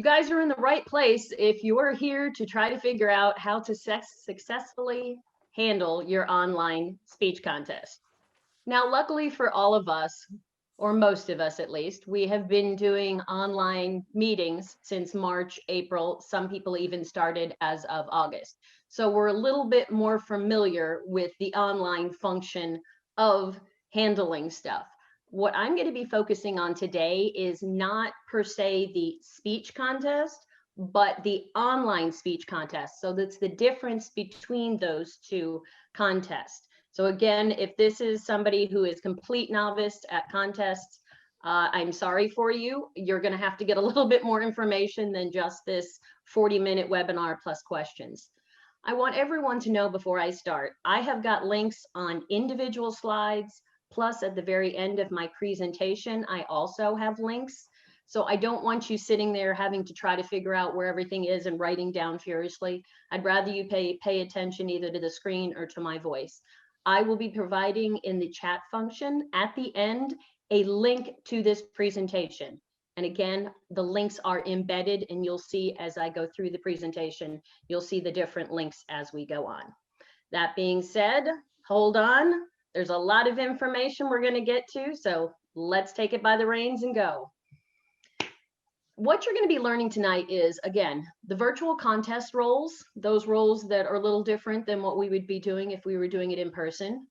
guys are in the right place if you're here to try to figure out how to successfully handle your online speech contest. Now, luckily for all of us, or most of us at least, we have been doing online meetings since March, April. Some people even started as of August. So we're a little bit more familiar with the online function of handling stuff. What I'm going to be focusing on today is not per se the speech contest, but the online speech contest. So that's the difference between those two contests. So again, if this is somebody who is complete novice at contests, I'm sorry for you. You're going to have to get a little bit more information than just this 40-minute webinar plus questions. I want everyone to know before I start, I have got links on individual slides, plus at the very end of my presentation, I also have links. So I don't want you sitting there having to try to figure out where everything is and writing down furiously. I'd rather you pay attention either to the screen or to my voice. I will be providing in the chat function at the end a link to this presentation. And again, the links are embedded, and you'll see as I go through the presentation, you'll see the different links as we go on. That being said, hold on. There's a lot of information we're going to get to, so let's take it by the reins and go. What you're going to be learning tonight is, again, the virtual contest roles, those roles that are a little different than what we would be doing if we were doing it in person.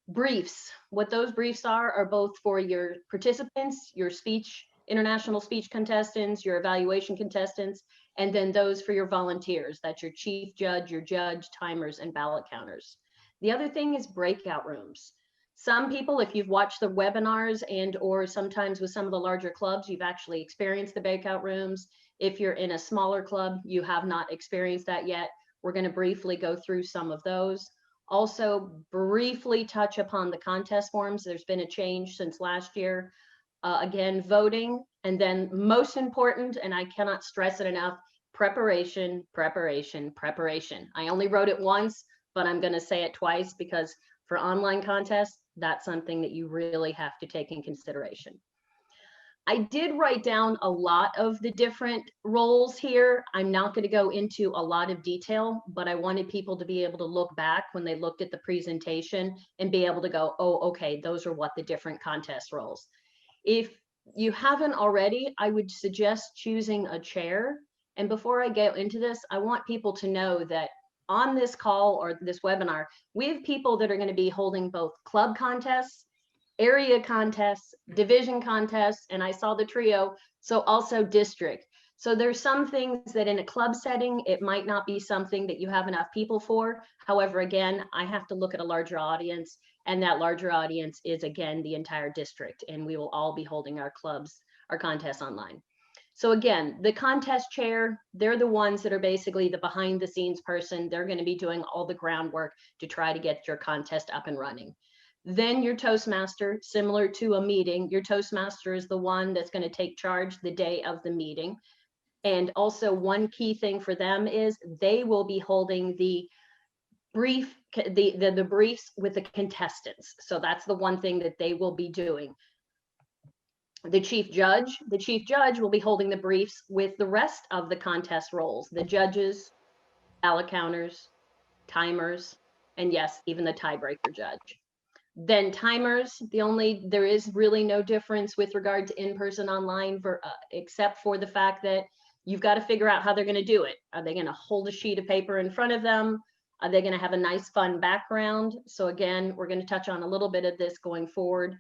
Briefs, what those briefs are both for your participants, your speech, international speech contestants, your evaluation contestants, and then those for your volunteers. That's your chief judge, your judge, timers, and ballot counters. The other thing is breakout rooms. Some people, if you've watched the webinars and or sometimes with some of the larger clubs, you've actually experienced the breakout rooms. If you're in a smaller club, you have not experienced that yet. We're going to briefly go through some of those. Also, briefly touch upon the contest forms. There's been a change since last year. Again, voting, and then most important, and I cannot stress it enough, preparation, preparation, preparation. I only wrote it once, but I'm going to say it twice because for online contests, that's something that you really have to take in consideration. I did write down a lot of the different roles here. I'm not going to go into a lot of detail, but I wanted people to be able to look back when they looked at the presentation and be able to go, oh, okay, those are what the different contest roles. If you haven't already, I would suggest choosing a chair. And before I go into this, I want people to know that on this call or this webinar, we have people that are going to be holding both club contests, area contests, division contests, and I saw the trio, so also district. So there's some things that in a club setting, it might not be something that you have enough people for. However, again, I have to look at a larger audience, and that larger audience is, again, the entire district, and we will all be holding our clubs, our contests online. So again, the contest chair, they're the ones that are basically the behind the scenes person. They're going to be doing all the groundwork to try to get your contest up and running. Then your Toastmaster, similar to a meeting, your Toastmaster is the one that's going to take charge the day of the meeting. And also one key thing for them is they will be holding the briefs with the contestants. So that's the one thing that they will be doing. The chief judge will be holding the briefs with the rest of the contest roles, the judges, ballot counters, timers, and yes, even the tiebreaker judge. Then timers, there is really no difference with regard to in-person online except for the fact that you've got to figure out how they're going to do it. Are they going to hold a sheet of paper in front of them? Are they going to have a nice fun background? So again, we're going to touch on a little bit of this going forward.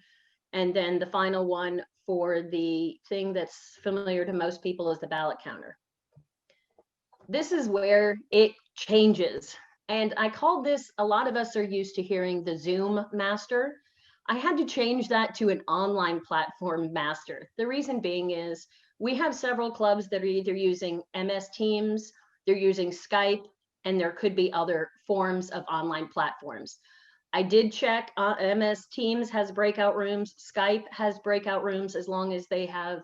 And then the final one for the thing that's familiar to most people is the ballot counter. This is where it changes. And I called this, a lot of us are used to hearing the Zoom master. I had to change that to an online platform master. The reason being is we have several clubs that are either using MS Teams, they're using Skype, and there could be other forms of online platforms. I did check, MS Teams has breakout rooms, Skype has breakout rooms as long as they have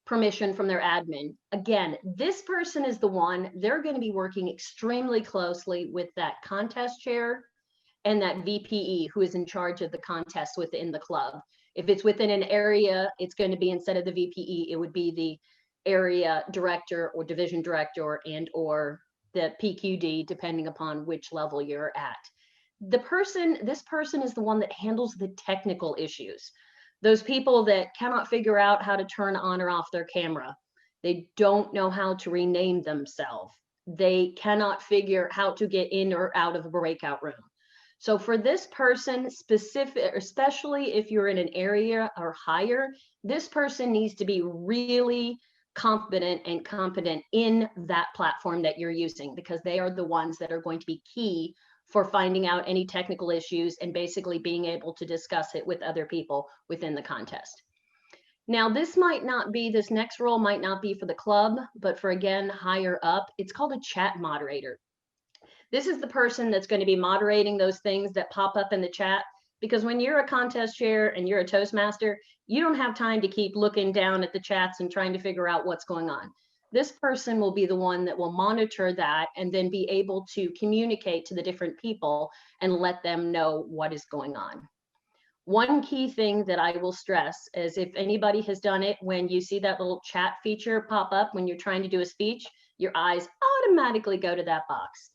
permission from their admin. Again, this person is the one, they're going to be working extremely closely with that contest chair and that VPE who is in charge of the contest within the club. If it's within an area, it's going to be, instead of the VPE, it would be area director or division director or the PQD, depending upon which level you're at. This person is the one that handles the technical issues. Those people that cannot figure out how to turn on or off their camera. They don't know how to rename themselves. They cannot figure how to get in or out of a breakout room. So for this person specific, especially if you're in an area or higher, this person needs to be really confident and competent in that platform that you're using, because they are the ones that are going to be key for finding out any technical issues and basically being able to discuss it with other people within the contest. Now, this next role might not be for the club, but for, again, higher up, it's called a chat moderator. This is the person that's going to be moderating those things that pop up in the chat, because when you're a contest chair and you're a Toastmaster, you don't have time to keep looking down at the chats and trying to figure out what's going on. This person will be the one that will monitor that and then be able to communicate to the different people and let them know what is going on. One key thing that I will stress is, if anybody has done it, when you see that little chat feature pop up when you're trying to do a speech, your eyes automatically go to that box.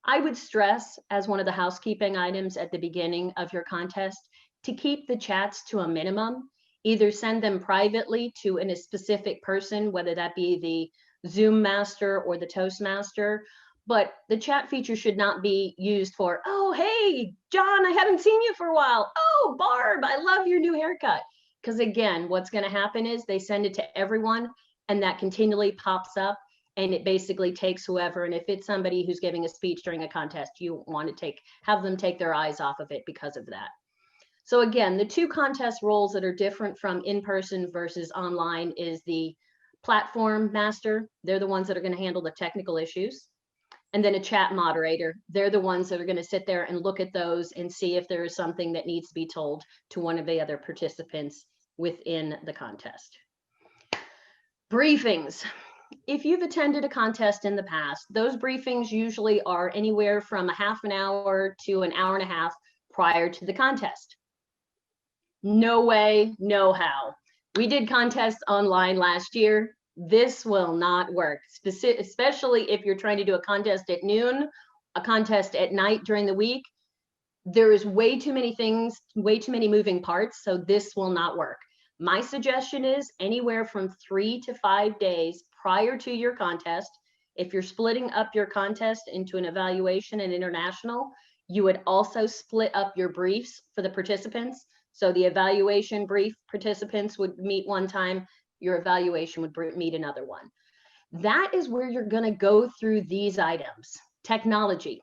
I would stress, as one of the housekeeping items at the beginning of your contest, to keep the chats to a minimum. Either send them privately to a specific person, whether that be the Zoom master or the Toastmaster, but the chat feature should not be used for, oh, hey, John, I haven't seen you for a while. Oh, Barb, I love your new haircut. Because again, what's going to happen is they send it to everyone and that continually pops up. And it basically takes whoever, and if it's somebody who's giving a speech during a contest, you want to have them take their eyes off of it because of that. So again, the two contest roles that are different from in-person versus online is the platform master. They're the ones that are going to handle the technical issues. And then a chat moderator. They're the ones that are going to sit there and look at those and see if there is something that needs to be told to one of the other participants within the contest. Briefings. If you've attended a contest in the past, those briefings usually are anywhere from a half an hour to an hour and a half prior to the contest. No way, no how. We did contests online last year. This will not work, especially if you're trying to do a contest at noon, a contest at night during the week. There is way too many things, way too many moving parts, so this will not work. My suggestion is anywhere from 3 to 5 days prior to your contest. If you're splitting up your contest into an evaluation and international, you would also split up your briefs for the participants. So the evaluation brief participants would meet one time, your evaluation would meet another one. That is where you're going to go through these items. Technology.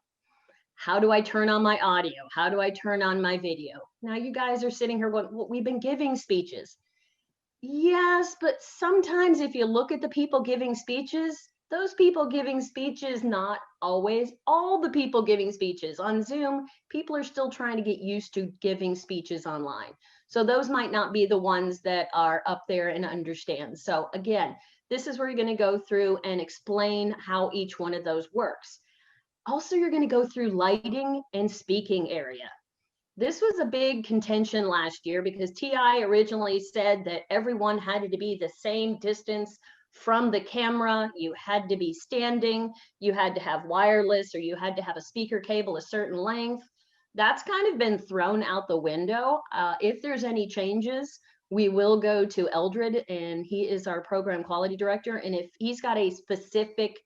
How do I turn on my audio? How do I turn on my video? Now you guys are sitting here going, well, we've been giving speeches. Yes, but sometimes if you look at the people giving speeches, those people giving speeches, not always all the people giving speeches. On Zoom, people are still trying to get used to giving speeches online. So those might not be the ones that are up there and understand. So again, this is where you're going to go through and explain how each one of those works. Also, you're going to go through lighting and speaking area. This was a big contention last year because TI originally said that everyone had to be the same distance from the camera. You had to be standing, you had to have wireless, or you had to have a speaker cable a certain length. That's kind of been thrown out the window. If there's any changes, we will go to Eldred, and he is our program quality director. And if he's got a specific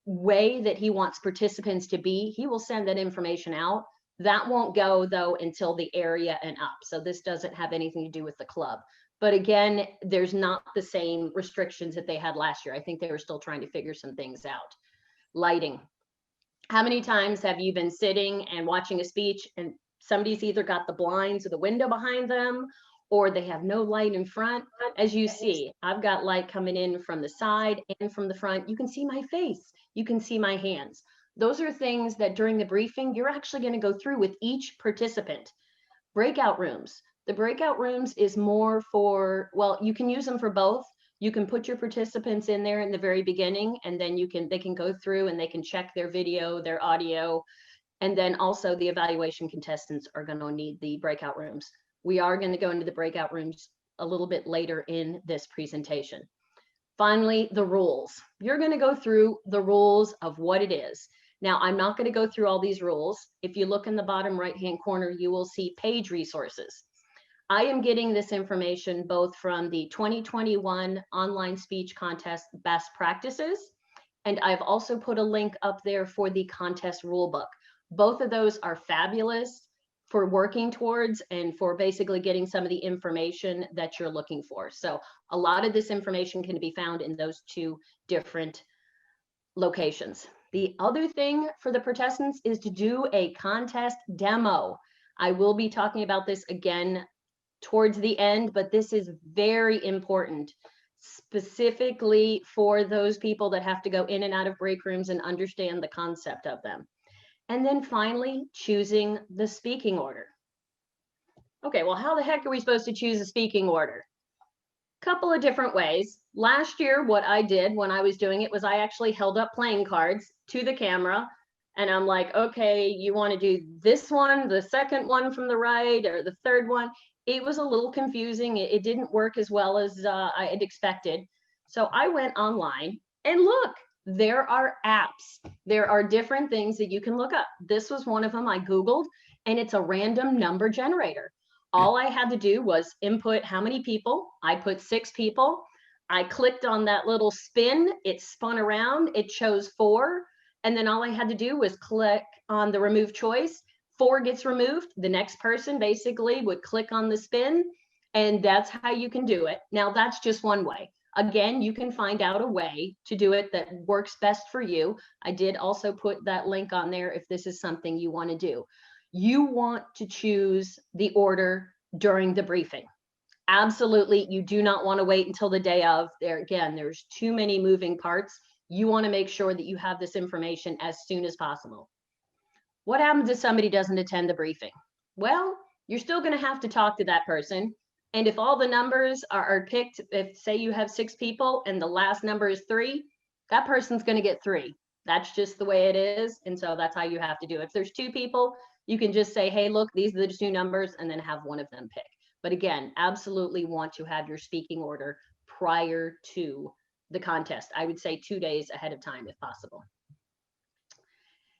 way that he wants participants to be, he will send that information out. That won't go though until the area and up. So this doesn't have anything to do with the club. But again, there's not the same restrictions that they had last year. I think they were still trying to figure some things out. Lighting. How many times have you been sitting and watching a speech and somebody's either got the blinds or the window behind them, or they have no light in front? As you see, I've got light coming in from the side and from the front. You can see my face. You can see my hands. Those are things that during the briefing, you're actually going to go through with each participant. Breakout rooms. The breakout rooms is more for, well, you can use them for both. You can put your participants in there in the very beginning, and then they can go through and they can check their video, their audio, and then also the evaluation contestants are going to need the breakout rooms. We are going to go into the breakout rooms a little bit later in this presentation. Finally, the rules. You're going to go through the rules of what it is. Now, I'm not going to go through all these rules. If you look in the bottom right-hand corner, you will see page resources. I am getting this information both from the 2021 online speech contest best practices, and I've also put a link up there for the contest rulebook. Both of those are fabulous for working towards and for basically getting some of the information that you're looking for. So a lot of this information can be found in those two different locations. The other thing for the protestants is to do a contest demo. I will be talking about this again towards the end, but this is very important, specifically for those people that have to go in and out of break rooms and understand the concept of them. And then finally, choosing the speaking order. Okay, well, how the heck are we supposed to choose a speaking order? Couple of different ways. Last year, what I did when I was doing it was I actually held up playing cards to the camera, and I'm like, okay, you want to do this one, the second one from the right, or the third one? It was a little confusing. It didn't work as well as I had expected. So I went online, and look, there are apps. There are different things that you can look up. This was one of them I Googled, and it's a random number generator. All I had to do was input how many people. I put 6 people. I clicked on that little spin. It spun around. It chose 4. And then all I had to do was click on the remove choice. 4 gets removed. The next person basically would click on the spin. And that's how you can do it. Now, that's just one way. Again, you can find out a way to do it that works best for you. I did also put that link on there if this is something you want to do. You want to choose the order during the briefing. Absolutely, you do not want to wait until the day of. There's too many moving parts. You want to make sure that you have this information as soon as possible. What happens if somebody doesn't attend the briefing? Well, you're still going to have to talk to that person. And if all the numbers are picked, if say you have 6 people and the last number is 3, that person's going to get 3. That's just the way it is. And so that's how you have to do it. If there's 2 people, you can just say, hey, look, these are the 2 numbers, and then have one of them pick. But again, absolutely want to have your speaking order prior to the contest. I would say 2 days ahead of time if possible.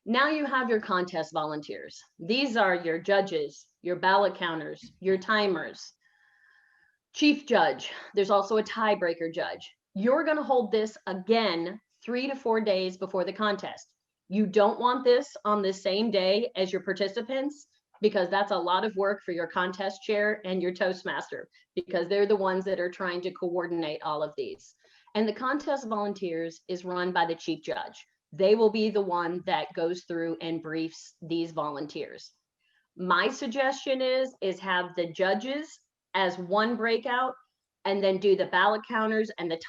Now you have your contest volunteers. These are your judges, your ballot counters, your timers, chief judge. There's also a tiebreaker judge. You're going to hold this again 3 to 4 days before the contest. You don't want this on the same day as your participants, because that's a lot of work for your contest chair and your Toastmaster, because they're the ones that are trying to coordinate all of these. And the contest volunteers is run by the chief judge. They will be the one that goes through and briefs these volunteers. My suggestion is have the judges as one breakout, and then do the ballot counters and the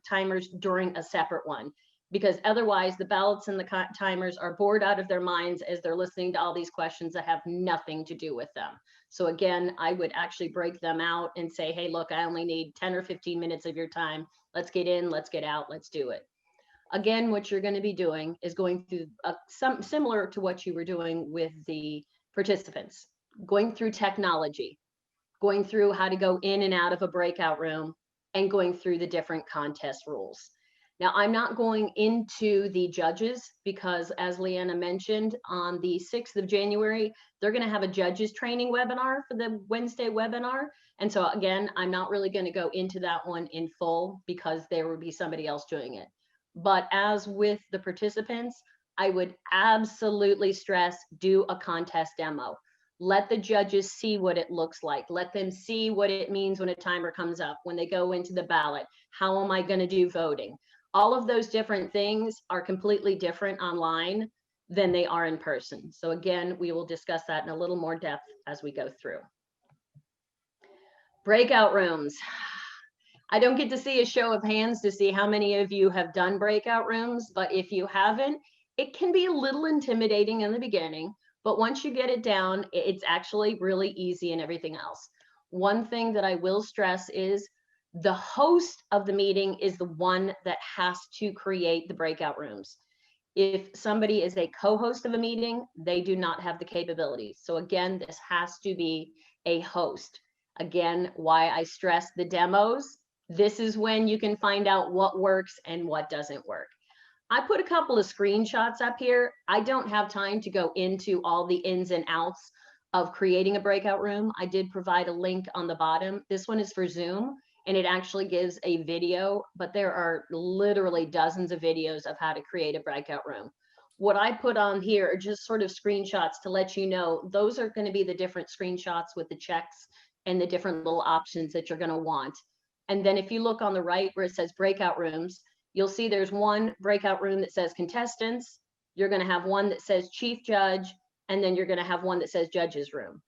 timers during a separate one, because otherwise the ballots and the timers are bored out of their minds as they're listening to all these questions that have nothing to do with them. So again, I would actually break them out and say, hey, look, I only need 10 or 15 minutes of your time. Let's get in, let's get out, let's do it. Again, what you're going to be doing is going through some similar to what you were doing with the participants, going through technology, going through how to go in and out of a breakout room, and going through the different contest rules. Now, I'm not going into the judges because, as Leanna mentioned, on the 6th of January, they're going to have a judges training webinar for the Wednesday webinar. And so again, I'm not really going to go into that one in full because there would be somebody else doing it. But as with the participants, I would absolutely stress, do a contest demo. Let the judges see what it looks like. Let them see what it means when a timer comes up, when they go into the ballot. How am I going to do voting? All of those different things are completely different online than they are in person. So again, we will discuss that in a little more depth as we go through. Breakout rooms. I don't get to see a show of hands to see how many of you have done breakout rooms, but if you haven't, it can be a little intimidating in the beginning, but once you get it down, it's actually really easy and everything else. One thing that I will stress is the host of the meeting is the one that has to create the breakout rooms. If somebody is a co-host of a meeting, they do not have the capabilities. So again, this has to be a host. Again, why I stress the demos This is when you can find out what works and what doesn't work. I put a couple of screenshots up here. I don't have time to go into all the ins and outs of creating a breakout room. I did provide a link on the bottom. This one is for Zoom, and it actually gives a video, but there are literally dozens of videos of how to create a breakout room. What I put on here are just sort of screenshots to let you know those are going to be the different screenshots with the checks and the different little options that you're going to want. And then if you look on the right where it says breakout rooms, you'll see there's one breakout room that says contestants. You're going to have one that says chief judge, and then you're going to have one that says judge's room.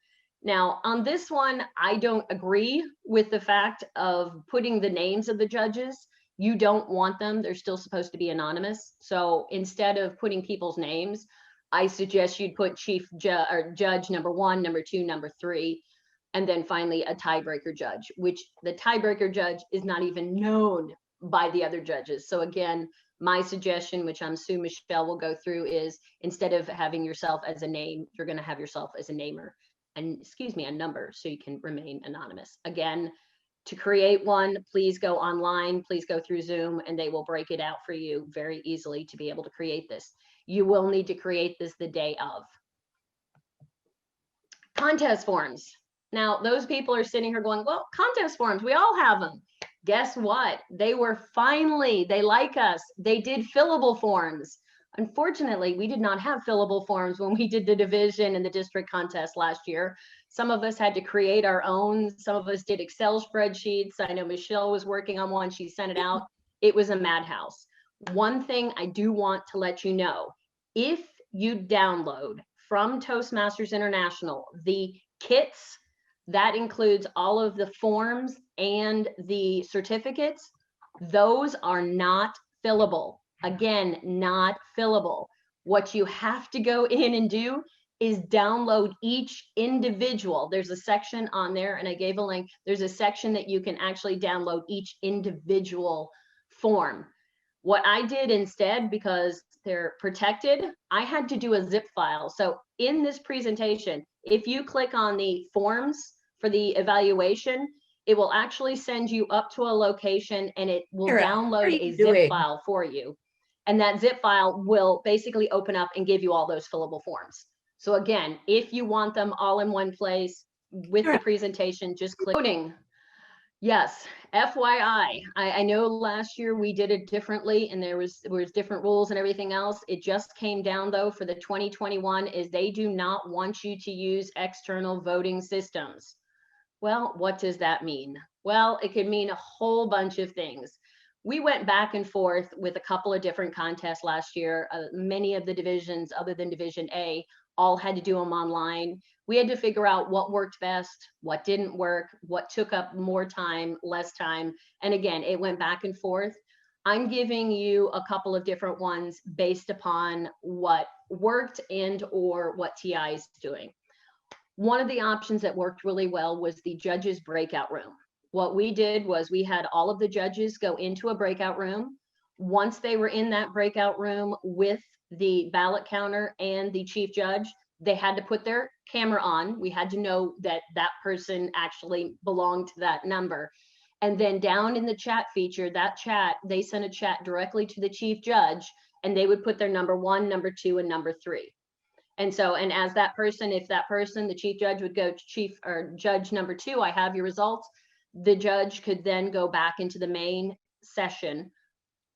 Now, on this one, I don't agree with the fact of putting the names of the judges. You don't want them. They're still supposed to be anonymous. So instead of putting people's names, I suggest you'd put judge number 1, number 2, number 3, and then finally a tiebreaker judge, which the tiebreaker judge is not even known by the other judges. So again, my suggestion, which I'm Sue Michelle will go through, is instead of having yourself as a name, you're going to have yourself as a namer, and excuse me, a number, so you can remain anonymous. Again, to create one, please go online, please go through Zoom, and they will break it out for you very easily to be able to create this. You will need to create this the day of. Contest forms. Now, those people are sitting here going, well, contest forms, we all have them. Guess what? They like us. They did fillable forms. Unfortunately, we did not have fillable forms when we did the division and the district contest last year. Some of us had to create our own. Some of us did Excel spreadsheets. I know Michelle was working on one. She sent it out. It was a madhouse. One thing I do want to let you know, if you download from Toastmasters International the kits, that includes all of the forms and the certificates, those are not fillable. Again, not fillable. What you have to go in and do is download each individual. There's a section on there, and I gave a link. There's a section that you can actually download each individual form. What I did instead, because they're protected, I had to do a zip file. So in this presentation, if you click on the forms for the evaluation, it will actually send you up to a location and it will download a zip file for you. And that zip file will basically open up and give you all those fillable forms. So again, if you want them all in one place with the presentation, just click voting. Yes, FYI, I know last year we did it differently and there was different rules and everything else. It just came down though for the 2021 is they do not want you to use external voting systems. Well, what does that mean? Well, it could mean a whole bunch of things. We went back and forth with a couple of different contests last year. Many of the divisions other than Division A all had to do them online. We had to figure out what worked best, what didn't work, what took up more time, less time. And again, it went back and forth. I'm giving you a couple of different ones based upon what worked and or what TI is doing. One of the options that worked really well was the judges breakout room. What we did was we had all of the judges go into a breakout room. Once they were in that breakout room with the ballot counter and the chief judge, they had to put their camera on. We had to know that that person actually belonged to that number. And then down in the chat feature, that chat, they sent a chat directly to the chief judge and they would put their number 1, number 2, and number 3. And so, and as that person, if that person, the chief judge would go to chief or judge number 2, I have your results. The judge could then go back into the main session,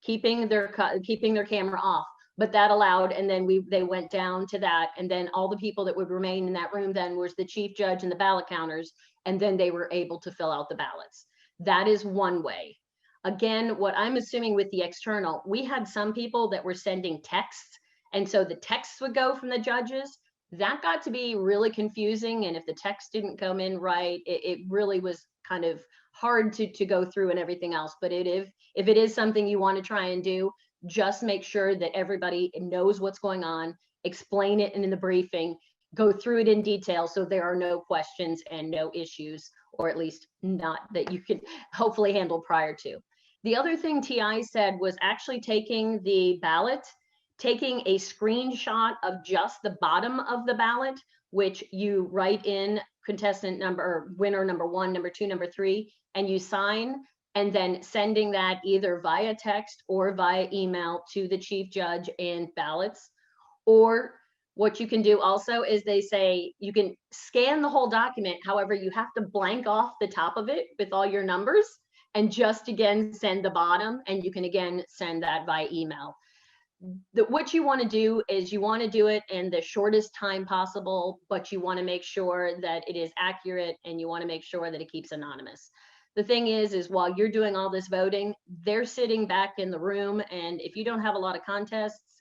keeping their camera off. But that allowed, and then they went down to that, and then all the people that would remain in that room then was the chief judge and the ballot counters, and then they were able to fill out the ballots. That is one way. Again, what I'm assuming with the external, we had some people that were sending texts, and so the texts would go from the judges. That got to be really confusing, and if the text didn't come in right, it really was kind of hard to go through and everything else. But if it is something you want to try and do, just make sure that everybody knows what's going on, explain it in the briefing, go through it in detail so there are no questions and no issues, or at least not that you can hopefully handle prior to. The other thing TI said was actually taking the ballot, taking a screenshot of just the bottom of the ballot, which you write in contestant number or winner number 1, number 2, number 3, and you sign. and then sending that either via text or via email to the chief judge and ballots. Or what you can do also is they say you can scan the whole document. However, you have to blank off the top of it with all your numbers and just again send the bottom, and you can again send that via email. What you want to do is you want to do it in the shortest time possible, but you want to make sure that it is accurate, and you want to make sure that it keeps anonymous. The thing is while you're doing all this voting, they're sitting back in the room, and if you don't have a lot of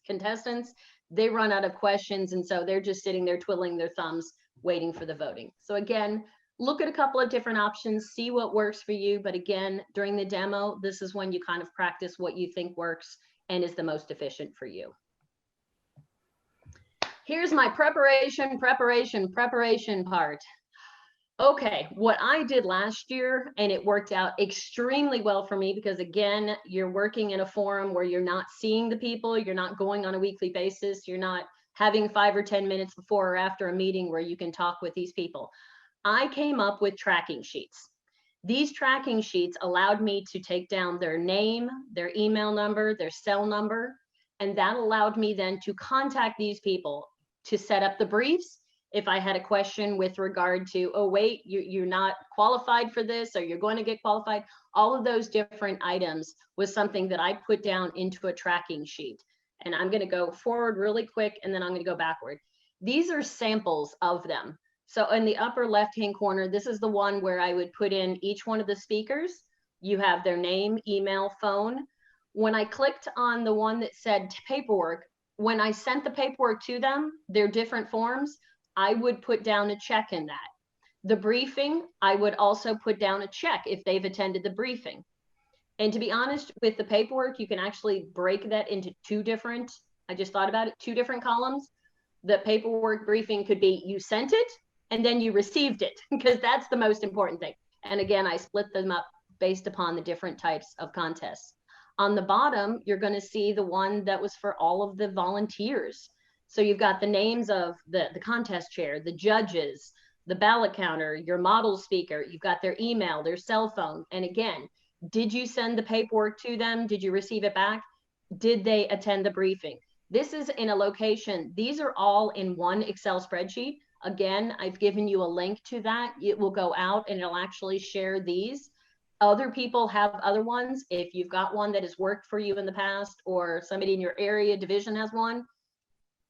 contestants, they run out of questions, and so they're just sitting there twiddling their thumbs waiting for the voting. So again, look at a couple of different options, see what works for you. But again, during the demo, this is when you kind of practice what you think works and is the most efficient for you. Here's my preparation part. Okay, what I did last year, and it worked out extremely well for me, because again, you're working in a forum where you're not seeing the people, you're not going on a weekly basis, you're not having 5 or 10 minutes before or after a meeting where you can talk with these people. I came up with tracking sheets. These tracking sheets allowed me to take down their name, their email number, their cell number, and that allowed me then to contact these people to set up the briefs. If I had a question with regard to, oh, wait, you're not qualified for this, or you're going to get qualified, all of those different items was something that I put down into a tracking sheet. And I'm going to go forward really quick, and then I'm going to go backward. These are samples of them. So in the upper left-hand corner, this is the one where I would put in each one of the speakers. You have their name, email, phone. When I clicked on the one that said paperwork, when I sent the paperwork to them, their different forms, I would put down a check in that. The briefing, I would also put down a check if they've attended the briefing. And to be honest, with the paperwork, you can actually break that into two different, I just thought about it, two different columns. The paperwork briefing could be you sent it and then you received it, because that's the most important thing. And again, I split them up based upon the different types of contests. On the bottom, you're going to see the one that was for all of the volunteers. So you've got the names of the contest chair, the judges, the ballot counter, your model speaker, you've got their email, their cell phone. And again, did you send the paperwork to them? Did you receive it back? Did they attend the briefing? This is in a location. These are all in one Excel spreadsheet. Again, I've given you a link to that. It will go out and it'll actually share these. Other people have other ones. If you've got one that has worked for you in the past, or somebody in your area division has one,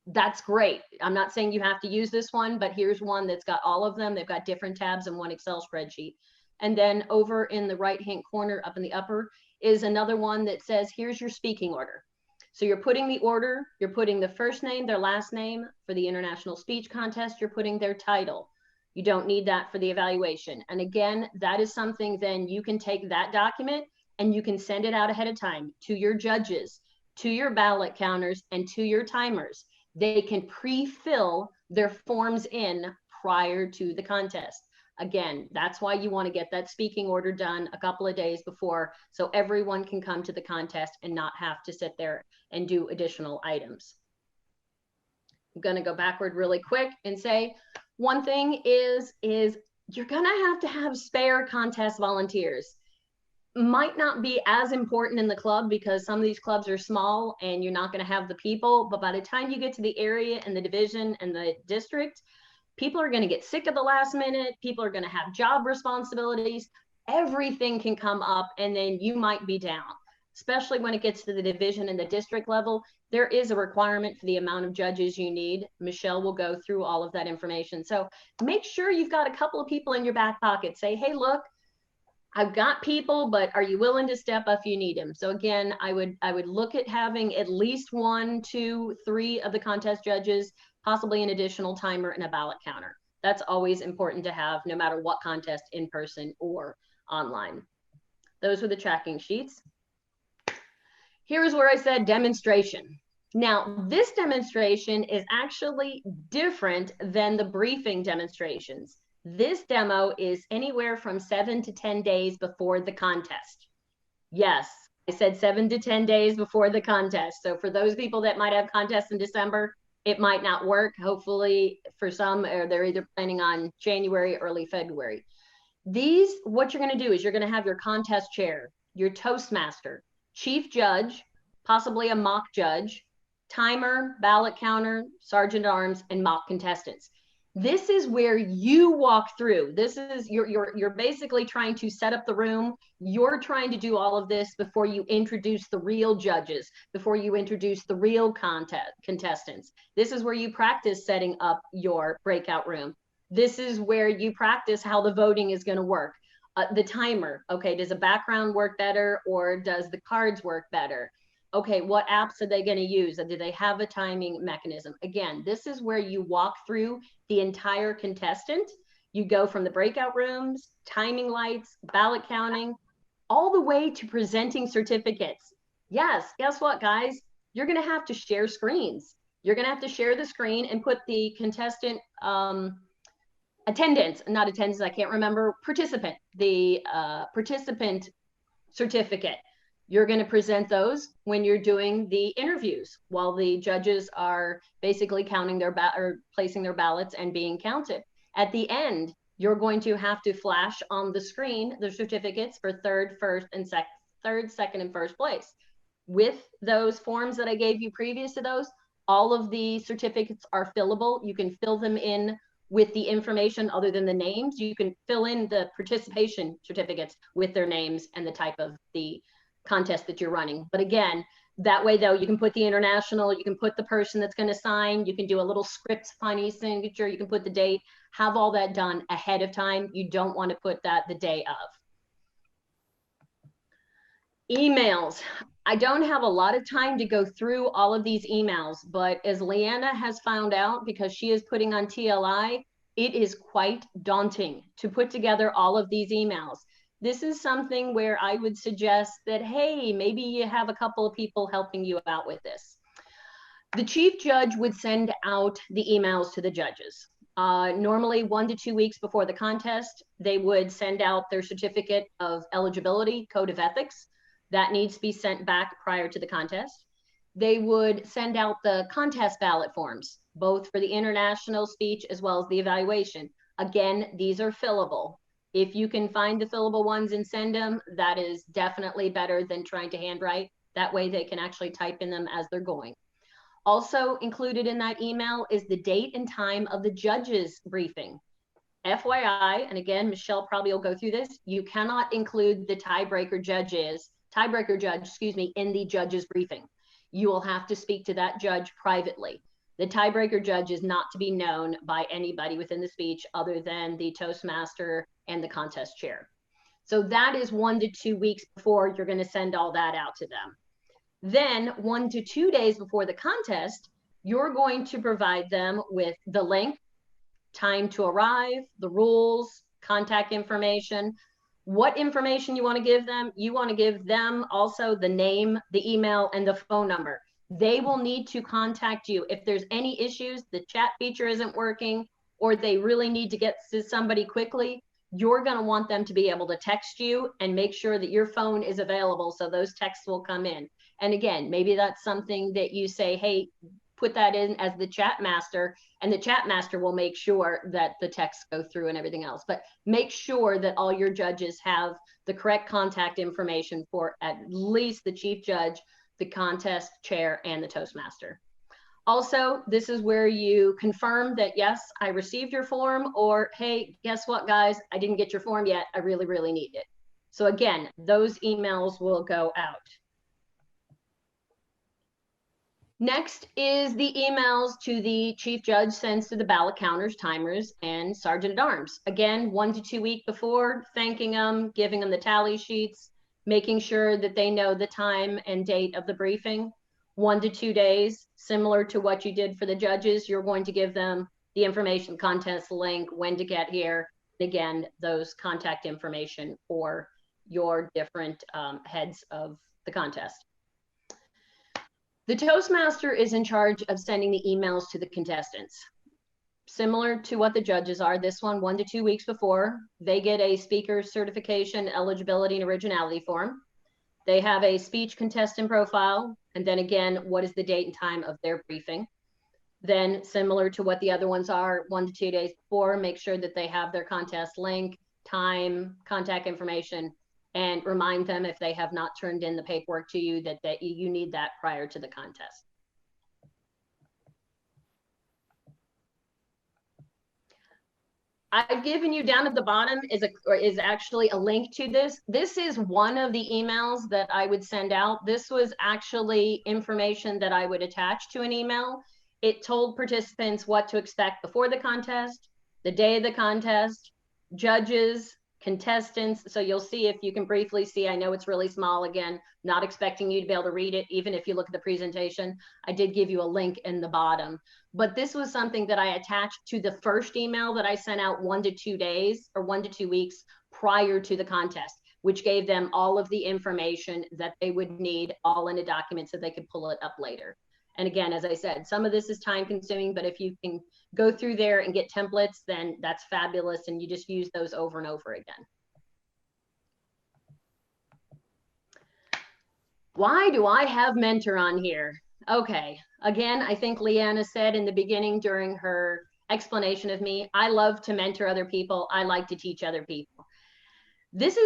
that's great. I'm not saying you have to use this one, but here's one that's got all of them. They've got different tabs in one Excel spreadsheet. And then over in the right-hand corner up in the upper is another one that says, here's your speaking order. So you're putting the order, you're putting the first name, their last name. For the International Speech Contest, you're putting their title. You don't need that for the evaluation. And again, that is something then you can take that document and you can send it out ahead of time to your judges, to your ballot counters, and to your timers. They can pre-fill their forms in prior to the contest. Again, that's why you want to get that speaking order done a couple of days before, so everyone can come to the contest and not have to sit there and do additional items. I'm going to go backward really quick and say, one thing is you're going to have spare contest volunteers. Might not be as important in the club because some of these clubs are small and you're not going to have the people, but by the time you get to the area and the division and the district, people are going to get sick at the last minute. People are going to have job responsibilities. Everything can come up and then you might be down, especially when it gets to the division and the district level. There is a requirement for the amount of judges you need. Michelle will go through all of that information. So make sure you've got a couple of people in your back pocket. Say, hey, look, I've got people, but are you willing to step up if you need them? So again, I would look at having at least 1, 2, 3 of the contest judges, possibly an additional timer and a ballot counter. That's always important to have, no matter what contest, in person or online. Those were the tracking sheets. Here's where I said demonstration. Now, this demonstration is actually different than the briefing demonstrations. This demo is anywhere from 7 to 10 days before the contest. Yes, I said 7 to 10 days before the contest. So for those people that might have contests in December, it might not work. Hopefully for some, they're either planning on January, early February. What you're going to do is you're going to have your contest chair, your Toastmaster, chief judge, possibly a mock judge, timer, ballot counter, sergeant at arms, and mock contestants. This is where you walk through. This is you're basically trying to set up the room. You're trying to do all of this before you introduce the real judges, before you introduce the real contestants. This is where you practice setting up your breakout room. This is where you practice how the voting is going to work. The timer, okay, does a background work better or does the cards work better? Okay, what apps are they going to use? Do they have a timing mechanism? Again, this is where you walk through the entire contestant. You go from the breakout rooms, timing lights, ballot counting, all the way to presenting certificates. Yes, guess what, guys? You're going to have to share screens. You're going to have to share the screen and put the contestant not attendance, I can't remember, participant, the participant certificate. You're going to present those when you're doing the interviews while the judges are basically counting their or placing their ballots and being counted. At the end, you're going to have to flash on the screen the certificates for third, second, and first place. With those forms that I gave you previous to those, all of the certificates are fillable. You can fill them in with the information other than the names. You can fill in the participation certificates with their names and the type of the contest that you're running. But again, that way though, you can put the international, you can put the person that's going to sign, you can do a little script funny signature, you can put the date, have all that done ahead of time. You don't want to put that the day of. Emails. I don't have a lot of time to go through all of these emails, but as Leanna has found out, because she is putting on TLI, it is quite daunting to put together all of these emails. This is something where I would suggest that, hey, maybe you have a couple of people helping you out with this. The chief judge would send out the emails to the judges. Normally 1 to 2 weeks before the contest, they would send out their certificate of eligibility, code of ethics. That needs to be sent back prior to the contest. They would send out the contest ballot forms, both for the international speech as well as the evaluation. Again, these are fillable. If you can find the fillable ones and send them, that is definitely better than trying to handwrite. That way they can actually type in them as they're going. Also included in that email is the date and time of the judge's briefing. FYI, and again, Michelle probably will go through this, you cannot include the tiebreaker judge, in the judge's briefing. You will have to speak to that judge privately. The tiebreaker judge is not to be known by anybody within the speech other than the Toastmaster and the contest chair. So that is 1 to 2 weeks before you're going to send all that out to them. Then 1 to 2 days before the contest, you're going to provide them with the link, time to arrive, the rules, contact information. What information you want to give them? You want to give them also the name, the email, and the phone number. They will need to contact you. If there's any issues, the chat feature isn't working, or they really need to get to somebody quickly, you're going to want them to be able to text you and make sure that your phone is available so those texts will come in. And again, maybe that's something that you say, hey, put that in as the chat master, and the chat master will make sure that the texts go through and everything else. But make sure that all your judges have the correct contact information for at least the chief judge, the contest chair, and the Toastmaster. Also, this is where you confirm that, yes, I received your form, or, hey, guess what, guys, I didn't get your form yet. I really, really need it. So again, those emails will go out. Next is the emails to the chief judge sends to the ballot counters, timers, and sergeant at arms. Again, 1 to 2 weeks before, thanking them, giving them the tally sheets, making sure that they know the time and date of the briefing. 1 to 2 days, similar to what you did for the judges, you're going to give them the information, contest link, when to get here. Again, those contact information for your different heads of the contest. The Toastmaster is in charge of sending the emails to the contestants. Similar to what the judges are, this one 1 to 2 weeks before, they get a speaker certification, eligibility, and originality form. They have a speech contestant profile, and then again, what is the date and time of their briefing. Then similar to what the other ones are, 1 to 2 days before, make sure that they have their contest link, time, contact information, and remind them if they have not turned in the paperwork to you that you need that prior to the contest. I've given you down at the bottom is actually a link to this. This is one of the emails that I would send out. This was actually information that I would attach to an email. It told participants what to expect before the contest, the day of the contest, judges, contestants. So you'll see, if you can briefly see, I know it's really small again, not expecting you to be able to read it, even if you look at the presentation. I did give you a link in the bottom. But this was something that I attached to the first email that I sent out 1 to 2 days or 1 to 2 weeks prior to the contest, which gave them all of the information that they would need all in a document so they could pull it up later. And again, as I said, some of this is time consuming, but if you can go through there and get templates, then that's fabulous. And you just use those over and over again. Why do I have mentor on here? Okay, again, I think Leanna said in the beginning during her explanation of me, I love to mentor other people. I like to teach other people. This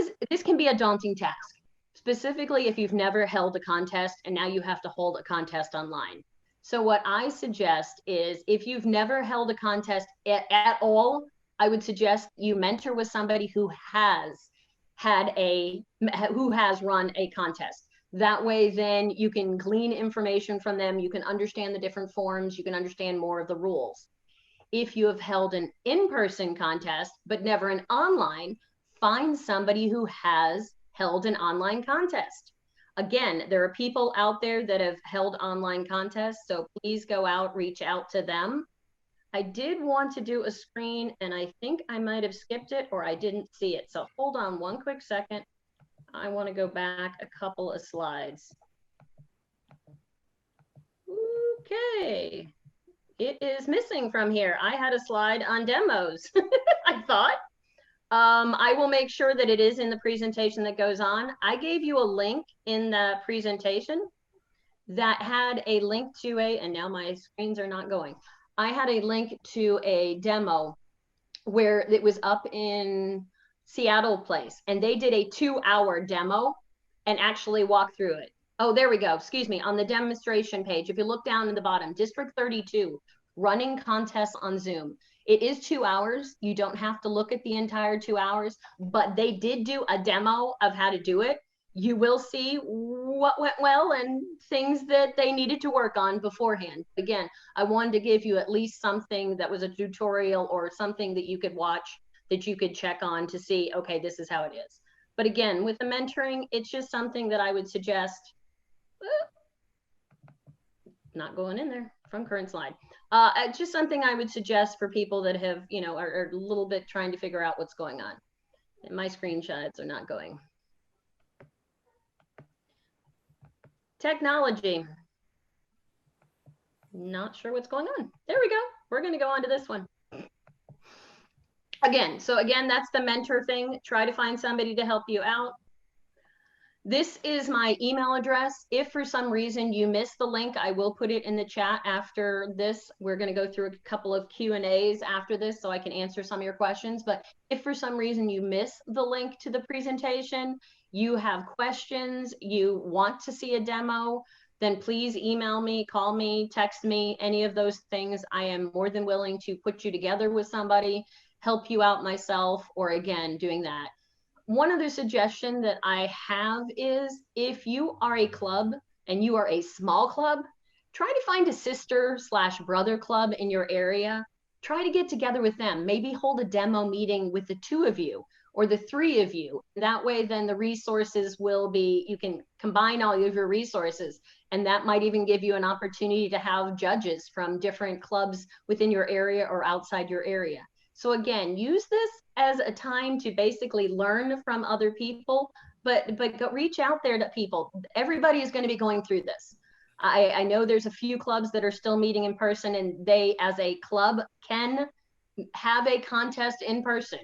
can be a daunting task, specifically if you've never held a contest and now you have to hold a contest online. So what I suggest is, if you've never held a contest at all, I would suggest you mentor with somebody who has run a contest. That way, then you can glean information from them. You can understand the different forms. You can understand more of the rules. If you have held an in-person contest, but never an online, find somebody who has held an online contest. Again, there are people out there that have held online contests, so please go out, reach out to them. I did want to do a screen, and I think I might have skipped it or I didn't see it. So hold on one quick second. I want to go back a couple of slides. Okay, it is missing from here. I had a slide on demos, I thought. I will make sure that it is in the presentation that goes on. I gave you a link in the presentation that had a link to and now my screens are not going. I had a link to a demo where it was up in Seattle place, and they did a 2-hour demo and actually walked through it. Oh, there we go. Excuse me. On the demonstration page, if you look down in the bottom, District 32, running contests on Zoom. It is 2 hours. You don't have to look at the entire 2 hours, but they did do a demo of how to do it. You will see what went well and things that they needed to work on beforehand. Again, I wanted to give you at least something that was a tutorial or something that you could watch, that you could check on to see, okay, this is how it is. But again, with the mentoring, it's just something that I would suggest. Not going in there from current slide. Just something I would suggest for people that have, are a little bit trying to figure out what's going on. And my screenshots are not going. Technology. Not sure what's going on. There we go. We're going to go on to this one. Again, that's the mentor thing. Try to find somebody to help you out. This is my email address. If for some reason you missed the link, I will put it in the chat after this. We're going to go through a couple of Q&As after this so I can answer some of your questions. But if for some reason you miss the link to the presentation, you have questions, you want to see a demo, then please email me, call me, text me, any of those things. I am more than willing to put you together with somebody, help you out myself, or again, doing that. One other suggestion that I have is, if you are a club and you are a small club, try to find a sister/brother club in your area. Try to get together with them. Maybe hold a demo meeting with the 2 of you or the 3 of you. That way, then the resources will be, you can combine all of your resources. And that might even give you an opportunity to have judges from different clubs within your area or outside your area. So again, use this as a time to basically learn from other people, but go reach out there to people. Everybody is going to be going through this. I know there's a few clubs that are still meeting in person, and they, as a club, can have a contest in person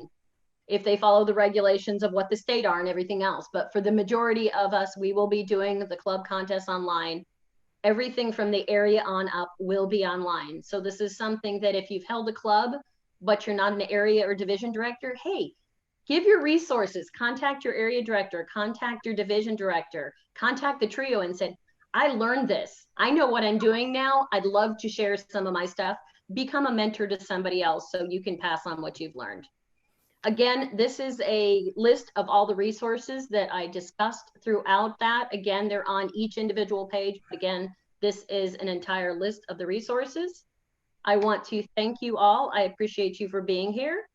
if they follow the regulations of what the state are and everything else. But for the majority of us, we will be doing the club contest online. Everything from the area on up will be online. So this is something that if you've held a club, but you're not an area or division director, hey, Give your resources, contact your area director, contact your division director, contact the trio and say, I learned this. I know what I'm doing now. I'd love to share some of my stuff. Become a mentor to somebody else so you can pass on what you've learned. Again, this is a list of all the resources that I discussed throughout that. Again, they're on each individual page. Again, this is an entire list of the resources. I want to thank you all. I appreciate you for being here.